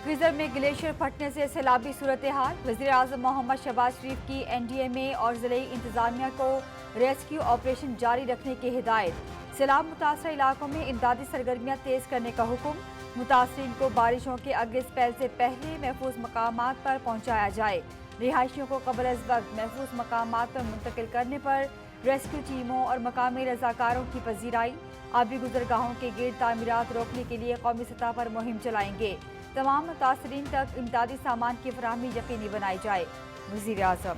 खिजर में ग्लेशियर फटने से सैलाबी सूरत हाल। वज़ीर-ए-आज़म मोहम्मद शहबाज शरीफ की NDMA और ज़िले इंतजामिया को रेस्क्यू ऑपरेशन जारी रखने की हिदायत। सैलाब मुतासर इलाकों में इमदादी सरगर्मियाँ तेज़ करने का हुक्म। मुतासरीन को बारिशों के अगले स्पेल से पहले महफूज मकामात पर पहुँचाया जाए। रिहायशियों को कबल अज़ वक्त महफूज मकामात पर मुंतकिल करने पर रेस्क्यू टीमों और मकामी रज़ाकारों की पजीराई। आबी गुजरगाहों के गिर्द तामीरात रोकने के लिए कौमी सतह पर मुहिम चलाएंगे। तमाम मुतासरीन तक इमदादी सामान की फराहमी यकीनी बनाई जाए। वज़ीर-ए-आज़म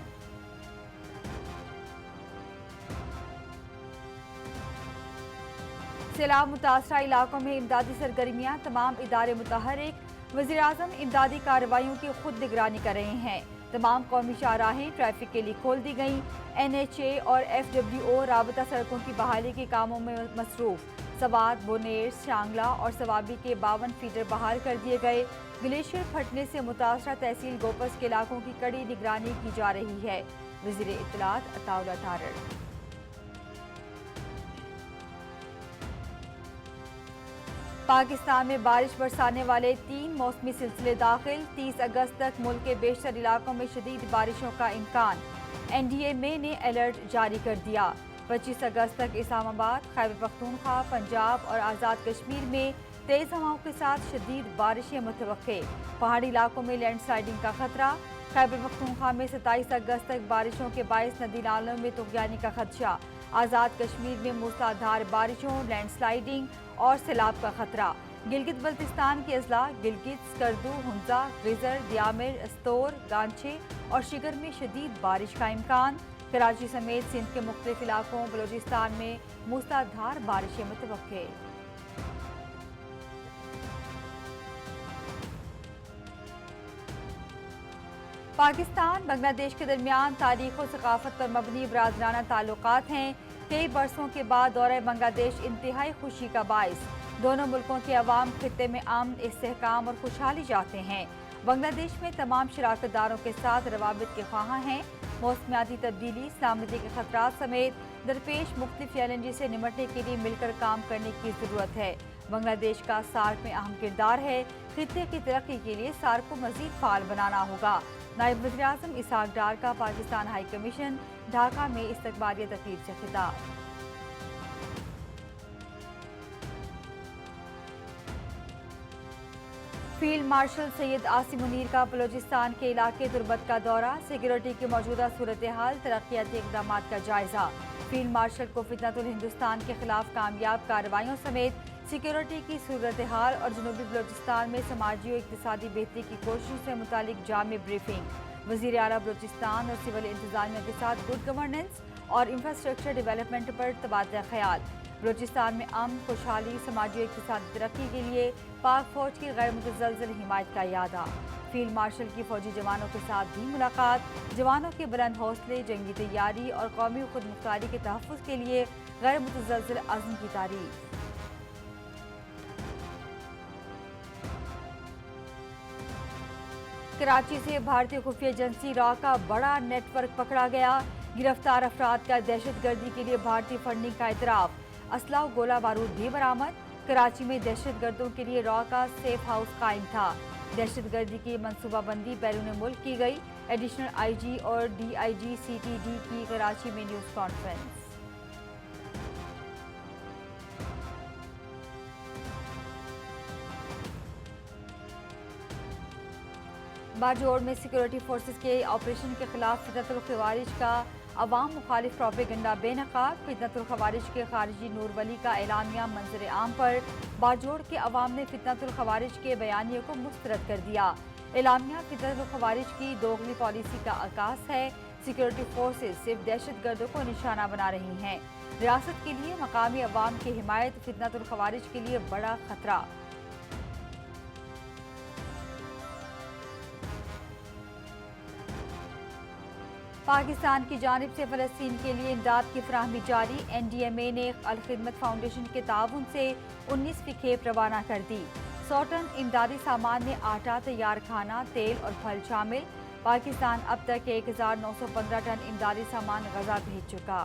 सैलाब मुतासरा इलाकों में इमदादी सरगर्मियाँ, तमाम इदारे मुतहर्रिक। वज़ीर-ए-आज़म इमदादी कार्रवाइयों की खुद निगरानी कर रहे हैं। तमाम कौमी शाहराहें ट्रैफिक के लिए खोल दी गईं। NHA और FWO राबता सड़कों की बहाली के कामों में मसरूफ। सवात, बोनेर, शांगला और सवाबी के 52 फीडर बहाल कर दिए गए। ग्लेशियर फटने से मुतासरा तहसील गोपस के इलाकों की कड़ी निगरानी की जा रही है। वज़ीर इत्तलात अताउल्लाह तारड़। पाकिस्तान में बारिश बरसाने वाले 3 मौसमी सिलसिले दाखिल। 30 अगस्त तक मुल्क के बेशतर इलाकों में शदीद बारिशों का इम्कान। NDMA ने अलर्ट जारी कर दिया। 25 अगस्त तक इस्लामाबाद, खैबर पख्तूनख्वा, पंजाब और आज़ाद कश्मीर में तेज़ हवाओं के साथ शदीद बारिशें मुतवक्के। पहाड़ी इलाकों में लैंडस्लाइडिंग का खतरा। खैबर पख्तूनख्वा में 27 अगस्त तक बारिशों के बायस नदी नालों में तुग़यानी का खदशा। आज़ाद कश्मीर में मूसलाधार बारिशों, लैंडस्लाइडिंग और सैलाब का खतरा। गिलगित बल्तिस्तान के अजला गिलगित, स्कर्दू, हुंजा, गिजर, दियामिर, अस्तोर, गांचे और शिगर में शदीद बारिश का इम्कान। कराची समेत सिंध के मुख्तलिफ इलाकों, बलूचिस्तान में मूसलाधार बारिशें मुतवक्के। पाकिस्तान बांग्लादेश के दरमियान तारीख और सकाफत पर मबनी बरादराना ताल्लुकात हैं। कई बरसों के बाद दौरे बांग्लादेश इंतहाई खुशी का बाइस। दोनों मुल्कों के अवाम खित्ते में अमन, इस्तेहकाम और खुशहाली चाहते हैं। बांग्लादेश में तमाम शराकतदारों के साथ रवाबित के ख्वाहां हैं। मौसमियाती तब्दीली, सलामती के खतरात समेत दरपेश मुख्तलिफ चैलेंजेस से निमटने के लिए मिलकर काम करने की ज़रूरत है। बांग्लादेश का सार्क में अहम किरदार है। खित्ते की तरक्की के लिए सार्क को मज़ीद फ़ाल बनाना होगा। नायब वज़ीर-ए-आज़म इसहाक डार का पाकिस्तान हाई कमीशन ढाका में इस्तकबालिया तकरीब से खिताब। फील्ड मार्शल सैयद आसिम मुनीर का बलूचिस्तान के इलाके तुर्बत का दौरा। सिक्योरिटी की मौजूदा सूरत हाल, तरक्याती इक़दाम का जायजा। फील्ड मार्शल को फितनतुल हिंदुस्तान के खिलाफ कामयाब कार्रवाइयों समेत सिक्योरिटी की सूरत हाल और जनूबी बलूचिस्तान में समाजी और इक़्तिसादी बेहतरी की कोशिशों से मुतालिक जामी ब्रीफिंग। वज़ीर आला बलूचिस्तान और सिविल इंतजामिया के साथ गुड गवर्नेंस और इंफ्रास्ट्रक्चर डेवलपमेंट पर तबादला ख्याल। बलूचिस्तान में अमन, खुशहाली, समाजी और इक़्तिसादी तरक्की के लिए पाक फौज की गैर मुतज़लज़ल हिमायत का यादा। फील्ड मार्शल की फौजी जवानों के साथ भी मुलाकात। जवानों के बुलंद हौसले, जंगी तैयारी और कौमी खुद मुख्तारी के तहफ़्फ़ुज़ के लिए गैर मुतज़लज़ल अज़्म की तारीफ़। कराची से भारतीय खुफिया एजेंसी रॉ का बड़ा नेटवर्क पकड़ा गया। गिरफ्तार अफराद का दहशतगर्दी के लिए भारतीय फंडिंग का इतराफ़। असला और गोला बारूद भी बरामद। कराची में दहशतगर्दों के लिए रॉ का सेफ हाउस कायम था। दहशतगर्दी की मनसूबाबंदी बैरून मुल्क की गई। एडिशनल IG और DIG CTD की कराची में न्यूज़ कॉन्फ्रेंस। बाजोड़ में सिक्योरिटी फोर्सेस के ऑपरेशन के खिलाफ फितनतुल खवारिज का अवाम मुखालिफ प्रोपेगेंडा बेनकाब। फितनतुल खवारिज के खारिजी नूर वली का एलामिया मंजर आम पर बाजोड़ के अवाम ने फितनतुल खवारिज के बयानिए को मुस्तरद कर दिया। एलामिया फितनतुल खवारिज की दोगली पॉलिसी का अक्कास है। सिक्योरिटी फोर्सेस सिर्फ दहशतगर्दों को निशाना बना रही हैं। रियासत के लिए मकामी अवाम की हिमायत फितनतुल खवारिज के लिए बड़ा खतरा। पाकिस्तान की जानिब से फ़लस्तीन के लिए इमदाद की फराहमी जारी। NDMA ने अल खिदमत फाउंडेशन के ताउन से 19वीं खेप रवाना कर दी। 100 टन इमदादी सामान में आटा, तैयार खाना, तेल और फल शामिल। पाकिस्तान अब तक 1915 टन इमदादी सामान गजा भेज चुका।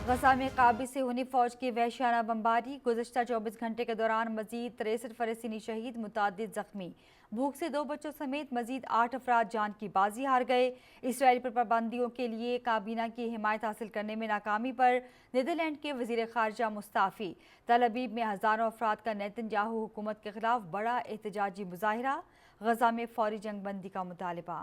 غزہ میں قابض سے ہونے فوج کی وحشیانہ بمباری، گزشتہ 24 گھنٹے کے دوران مزید 63 فلسطینی شہید، متعدد زخمی۔ بھوک سے 2 بچوں سمیت مزید 8 افراد جان کی بازی ہار گئے۔ اسرائیل پر پابندیوں کے لیے کابینہ کی حمایت حاصل کرنے میں ناکامی پر نیدرلینڈ کے وزیر خارجہ مستعفی۔ تل ابیب میں ہزاروں افراد کا نیتن یاہو حکومت کے خلاف بڑا احتجاجی مظاہرہ، غزہ میں فوری جنگ بندی کا مطالبہ۔